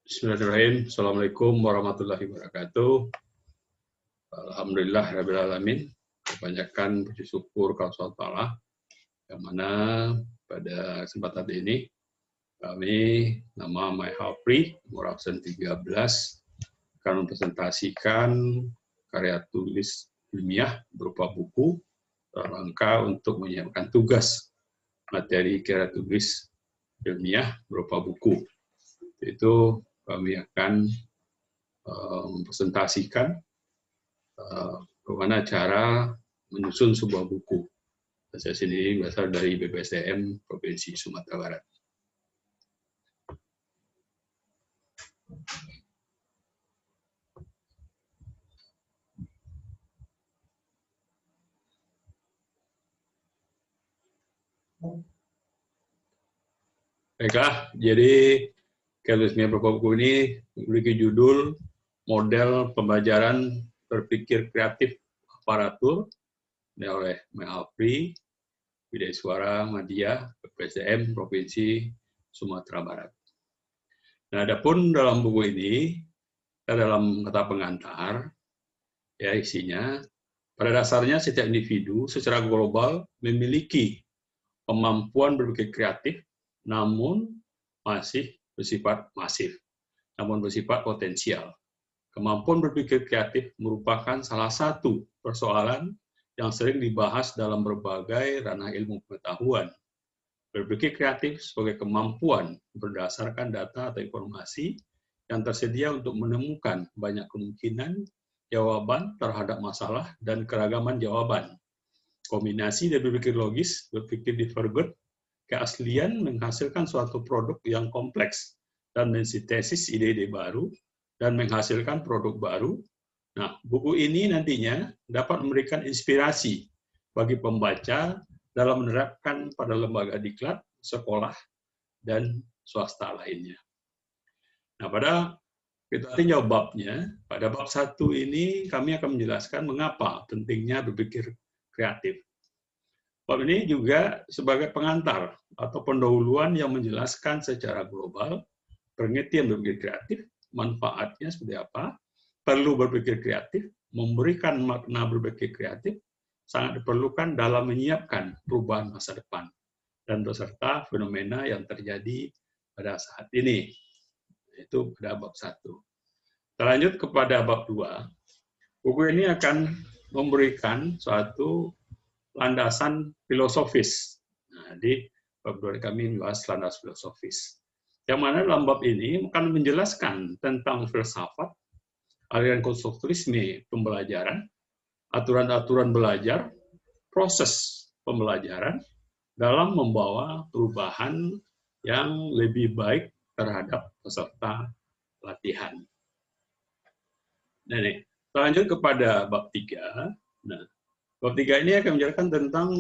Bismillahirrahmanirrahim. Assalamualaikum warahmatullahi wabarakatuh. Alhamdulillah rabbil alamin. Kebanyakan puji syukur kepada Allah yang mana pada kesempatan ini kami nama My Hapri nomor absen 13 akan mempresentasikan karya tulis ilmiah berupa buku dalam rangka untuk menyiapkan tugas materi karya tulis ilmiah berupa buku. Itu kami akan mempresentasikan bagaimana cara menyusun sebuah buku. Saya sendiri berasal dari BPSDM Provinsi Sumatera Barat. Baiklah, jadi karya berupa buku ini memiliki judul Model Pembelajaran Berpikir Kreatif Aparatur oleh My Hapri, Widya Suara Madya, BPSDM Provinsi Sumatera Barat. Nah, adapun dalam buku ini, dalam kata pengantar, ya isinya, pada dasarnya setiap individu secara global memiliki kemampuan berpikir kreatif, namun masih bersifat masif, namun bersifat potensial. Kemampuan berpikir kreatif merupakan salah satu persoalan yang sering dibahas dalam berbagai ranah ilmu pengetahuan. Berpikir kreatif sebagai kemampuan berdasarkan data atau informasi yang tersedia untuk menemukan banyak kemungkinan jawaban terhadap masalah dan keragaman jawaban. Kombinasi dari berpikir logis, berpikir divergent, keaslian menghasilkan suatu produk yang kompleks dan mensintesis ide-ide baru dan menghasilkan produk baru. Nah, buku ini nantinya dapat memberikan inspirasi bagi pembaca dalam menerapkan pada lembaga diklat, sekolah, dan swasta lainnya. Nah, pada kita tinjau babnya, pada bab 1 ini kami akan menjelaskan mengapa pentingnya berpikir kreatif. Bab ini juga sebagai pengantar atau pendahuluan yang menjelaskan secara global pengertian berpikir kreatif, manfaatnya seperti apa, perlu berpikir kreatif, memberikan makna berpikir kreatif, sangat diperlukan dalam menyiapkan perubahan masa depan, dan beserta fenomena yang terjadi pada saat ini. Itu pada bab 1. Lanjut kepada bab 2. Buku ini akan memberikan suatu landasan filosofis. Nah, di bab 2 kami membahas landasan filosofis. Yang mana dalam bab ini akan menjelaskan tentang filsafat, aliran konstruktivisme pembelajaran, aturan-aturan belajar, proses pembelajaran dalam membawa perubahan yang lebih baik terhadap peserta latihan. Nah, ini, lanjut kepada bab 3. Nah, bab 3 ini akan menjelaskan tentang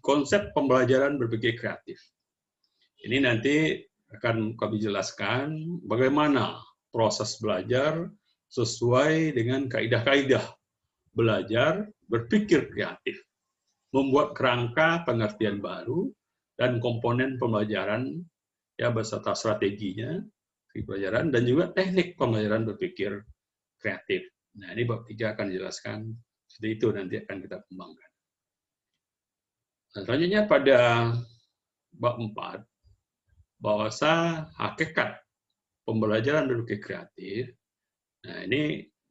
konsep pembelajaran berpikir kreatif. Ini nanti akan kami jelaskan bagaimana proses belajar sesuai dengan kaidah-kaidah belajar berpikir kreatif, membuat kerangka pengertian baru dan komponen pembelajaran ya beserta strateginya pembelajaran dan juga teknik pembelajaran berpikir kreatif. Nah, ini bab 3 akan dijelaskan seperti itu, nanti akan kita kembangkan. Nah, selanjutnya pada bab 4, bahwasa hakikat pembelajaran berpikir kreatif. Nah,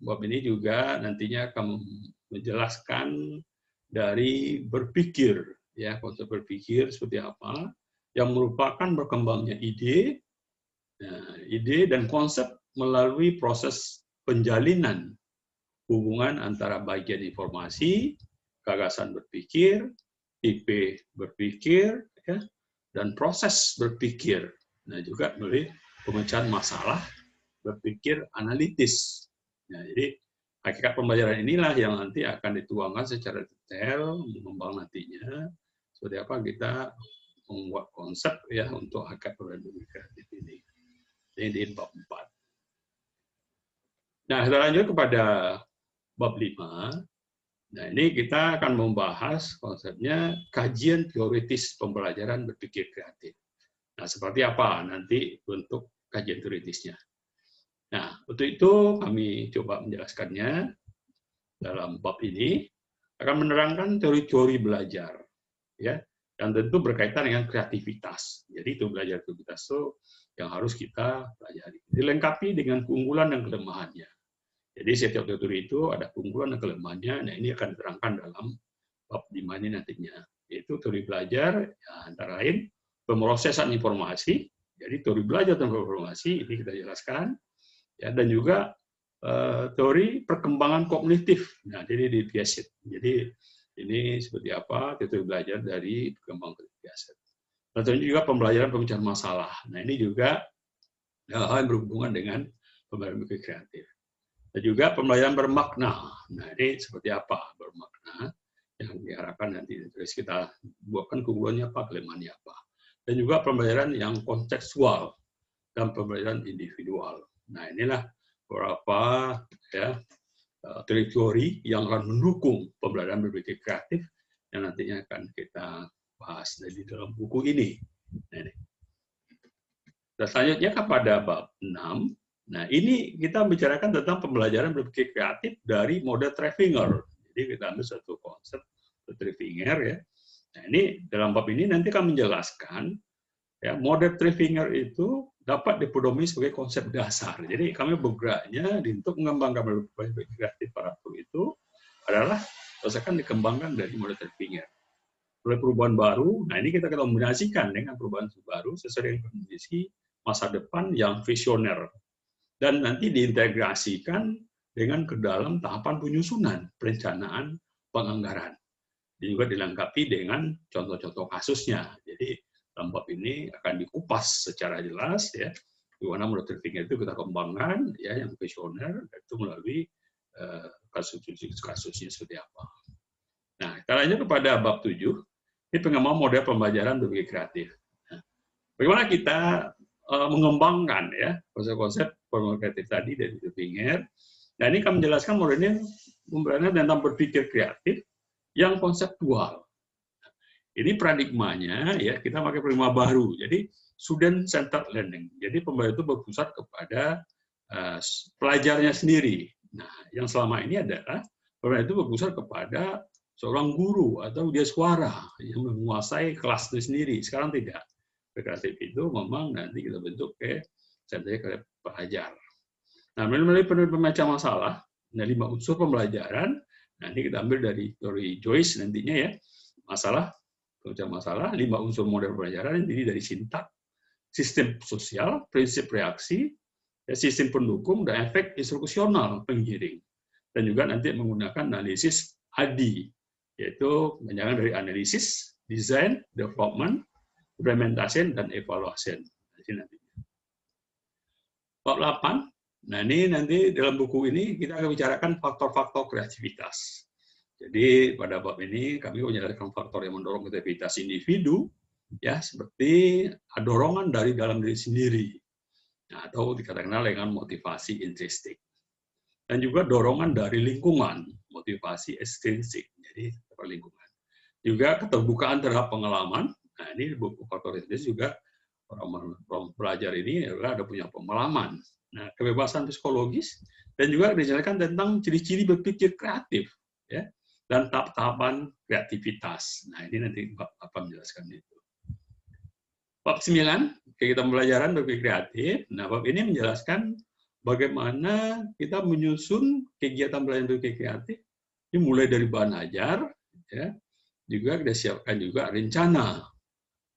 bab ini juga nantinya akan menjelaskan dari berpikir, ya, konsep berpikir seperti apa, yang merupakan berkembangnya ide, ide dan konsep melalui proses penjalinan hubungan antara bagian informasi, gagasan berpikir, tipe berpikir, ya, dan proses berpikir. Nah, juga melalui pemecahan masalah berpikir analitis. Nah, jadi hakikat pembelajaran inilah yang nanti akan dituangkan secara detail, mengembang nantinya seperti apa kita membuat konsep ya untuk hakikat pembelajaran kreatif ini. Ini di bab 4. Nah, kita lanjut kepada bab 5. Nah, ini kita akan membahas konsepnya kajian teoritis pembelajaran berpikir kreatif. Nah, seperti apa nanti bentuk kajian teoritisnya? Nah, untuk itu kami coba menjelaskannya dalam bab ini, akan menerangkan teori-teori belajar, ya, dan tentu berkaitan dengan kreativitas. Jadi itu belajar kreativitas itu yang harus kita pelajari. Dilengkapi dengan keunggulan dan kelemahannya. Jadi setiap teori itu ada keunggulan dan kelemahannya. Nah, ini akan diterangkan dalam bab 5 ini nantinya. Yaitu teori belajar, ya, antara lain pemrosesan informasi. Jadi teori belajar tentang informasi ini kita jelaskan, ya, dan juga teori perkembangan kognitif. Nah, jadi di Piaget. Jadi ini seperti apa teori belajar dari perkembangan kognitif Piaget. Dan juga pembelajaran pemecahan masalah. Nah, ini juga hal-hal yang berhubungan dengan pembelajaran berpikir kreatif. Dan juga pembelajaran bermakna. Nah, ini seperti apa bermakna yang diharapkan nanti. Terus kita buatkan keunggulannya apa, kelemahannya apa. Dan juga pembelajaran yang kontekstual dan pembelajaran individual. Nah, inilah beberapa, ya, teori-teori yang akan mendukung pembelajaran berpikir kreatif yang nantinya akan kita bahas dari dalam buku ini. Nah, ini. Dan selanjutnya kepada bab 6. Nah, ini kita bicarakan tentang pembelajaran berpikir kreatif dari model Trevinger. Jadi kita ambil satu konsep Trevinger, ya. Nah, ini dalam bab ini nanti akan menjelaskan, ya, model Trevinger itu dapat dipedomani sebagai konsep dasar. Jadi kami bergeraknya untuk mengembangkan berbagai kreatif aparatur itu adalah berdasarkan dikembangkan dari model Trevinger. Oleh perubahan baru, nah ini kita kombinasikan dengan perubahan baru sesuai dengan kondisi masa depan yang visioner. Dan nanti diintegrasikan dengan ke dalam tahapan penyusunan, perencanaan, penganggaran. Dan juga dilengkapi dengan contoh-contoh kasusnya. Jadi dalam bab ini akan dikupas secara jelas, ya, di mana model Trevinger itu kita kembangkan, ya, yang visioner, itu melalui kasusnya seperti apa. Nah, kita lanjut kepada bab 7, ini pengembangan model pembelajaran berpikir kreatif. Nah, bagaimana kita mengembangkan, ya, konsep-konsep pembelajaran kreatif tadi dari Trevinger. Nah, ini akan menjelaskan modelnya tentang berpikir kreatif yang konseptual. Ini paradigmanya, ya, kita pakai paradigma baru. Jadi student centered learning. Jadi pembelajaran itu berpusat kepada pelajarnya sendiri. Nah, yang selama ini adalah pembelajaran itu berpusat kepada seorang guru atau dia suara yang menguasai kelas itu sendiri. Sekarang tidak. Kreatif itu memang nanti kita bentuk ke pelajar. Nah, melalui pemecah masalah, nah, 5 unsur pembelajaran, nanti kita ambil dari teori Joyce nantinya, ya, masalah, pemecah masalah, 5 unsur model pembelajaran, jadi dari sintak, sistem sosial, prinsip reaksi, ya, sistem pendukung, dan efek instruksional pengiring. Dan juga nanti menggunakan analisis ADI, yaitu menjalankan dari analisis, design, development, implementation, dan evaluation. Bab 8, nah ini nanti dalam buku ini kita akan bicarakan faktor-faktor kreativitas. Jadi pada bab ini kami menjelaskan faktor yang mendorong kreativitas individu, ya, seperti dorongan dari dalam diri sendiri, nah, atau dikatakan dengan motivasi intrinsik. Dan juga dorongan dari lingkungan, motivasi ekstrinsik, jadi lingkungan. Juga keterbukaan terhadap pengalaman. Nah, ini buku faktor itu juga orang belajar ini adalah ada punya pengalaman. Nah, kebebasan psikologis dan juga dijelaskan tentang ciri-ciri berpikir kreatif, ya, dan tahap-tahapan kreativitas. Nah, ini nanti apa menjelaskan itu. Bab 9, kegiatan pembelajaran berpikir kreatif. Nah, bab ini menjelaskan bagaimana kita menyusun kegiatan belajar berpikir kreatif. Ini mulai dari bahan ajar, ya, juga kita siapkan juga rencana,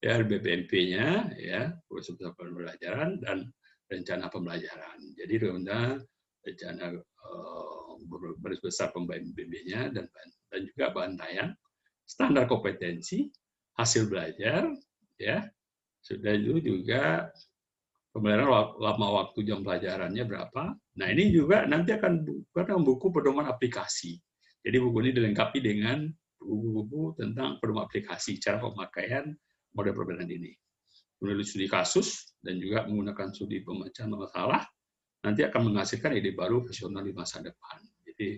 ya, BPMP-nya, ya, proses pembelajaran dan rencana pembelajaran. Jadi rencana garis besar pembimbingnya dan juga bantaian, standar kompetensi, hasil belajar, ya, sudah itu juga pembelajaran lama waktu jam pelajarannya berapa. Nah, ini juga nanti akan buku pedoman aplikasi. Jadi buku ini dilengkapi dengan buku-buku tentang pedoman aplikasi, cara pemakaian model pembelajaran ini. Menulis studi kasus dan juga menggunakan studi pemecahan masalah nanti akan menghasilkan ide baru visioner di masa depan. Jadi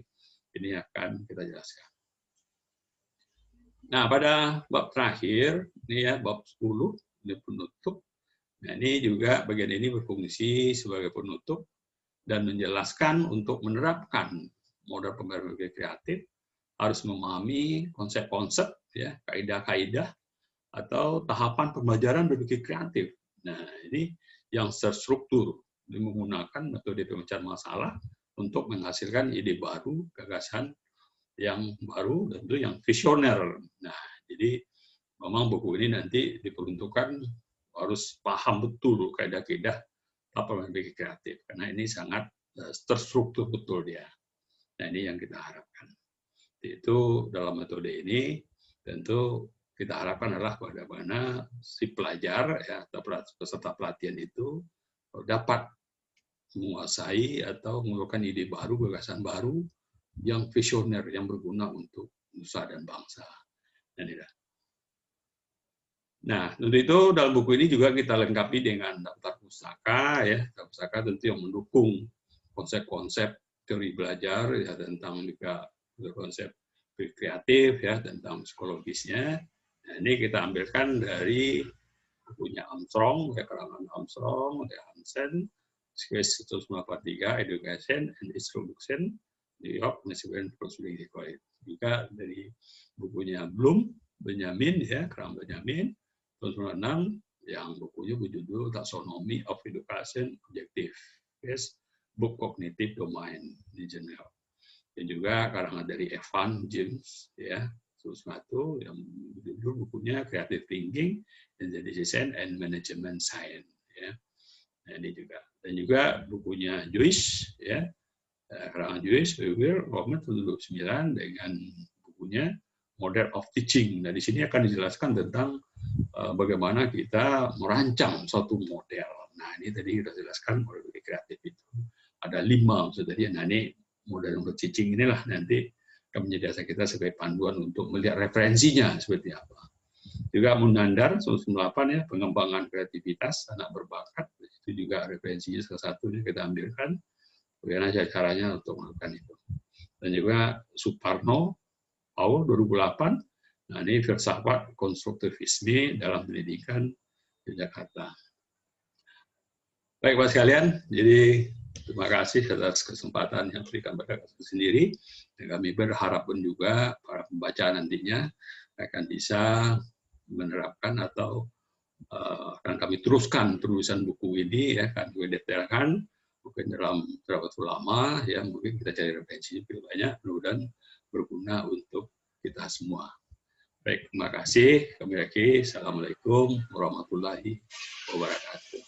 ini akan kita jelaskan. Nah, pada bab terakhir, ini, ya, bab 10, ini penutup. Nah, ini juga bagian ini berfungsi sebagai penutup. dan menjelaskan untuk menerapkan model pembelajaran berpikir kreatif harus memahami konsep-konsep, ya, kaidah-kaidah atau tahapan pembelajaran berpikir kreatif. Nah, ini yang terstruktur, menggunakan metode pemecahan masalah untuk menghasilkan ide baru, gagasan yang baru, tentu yang visioner. Nah, jadi memang buku ini nanti diperuntukkan harus paham betul kaidah-kaidah apa berpikir kreatif, karena ini sangat terstruktur betul dia. Nah, ini yang kita harapkan. Itu dalam metode ini tentu kita harapkan adalah bagaimana si pelajar, ya, atau peserta pelatihan itu dapat menguasai atau mengeluarkan ide baru, gagasan baru yang visioner, yang berguna untuk nusa dan bangsa. Nah, untuk itu dalam buku ini juga kita lengkapi dengan daftar pustaka, ya, daftar pustaka tentu yang mendukung konsep-konsep teori belajar, ya, tentang juga konsep kreatif, ya, tentang psikologisnya. Nah, ini kita ambilkan dari bukunya Armstrong, ya, karangan Armstrong, ya, Hansen, Sketch 1943, Education and Introduction, New York, Michigan Possibility College. Juga dari bukunya Bloom, Benjamin, ya, Graham Benjamin, tahun 1996, yang bukunya berjudul Taxonomy of Education Objective, yes, Book Cognitive Domain di Geneva. Dan juga karangan dari Evan James, ya, sesuatu yang berjudul bukunya Creative Thinking, Decision and Management Science, ya. Nah, ini juga. Dan juga bukunya Joyce, ya, karangan Joyce, Weir, Roman 2009 dengan bukunya Model of Teaching. Nah, di sini akan dijelaskan tentang bagaimana kita merancang suatu model. Nah, ini tadi kita jelaskan model kreatif itu ada 5 maksud tadi. Nah, ini model of teaching inilah nanti akan menjadi dasar kita sebagai panduan untuk melihat referensinya seperti apa. Juga Munandar 98, ya, pengembangan kreativitas anak berbakat, itu juga referensinya salah satu yang kita ambilkan. Bagaimana caranya untuk melakukan itu. Dan juga Suparno Paul 2008. Nah, ini filsafat konstruktivisme dalam pendidikan di Jakarta. Baik, Pak sekalian, jadi terima kasih atas kesempatan yang diberikan pada kami sendiri. Dan kami berharap pun juga para pembaca nantinya akan bisa menerapkan atau akan kami teruskan tulisan buku ini, ya, akan kami detailkan mungkin dalam beberapa waktu lama, ya, mungkin kita cari referensi lebih banyak, mudah-mudahan berguna untuk kita semua. Baik, terima kasih. Kami lagi. Assalamualaikum warahmatullahi wabarakatuh.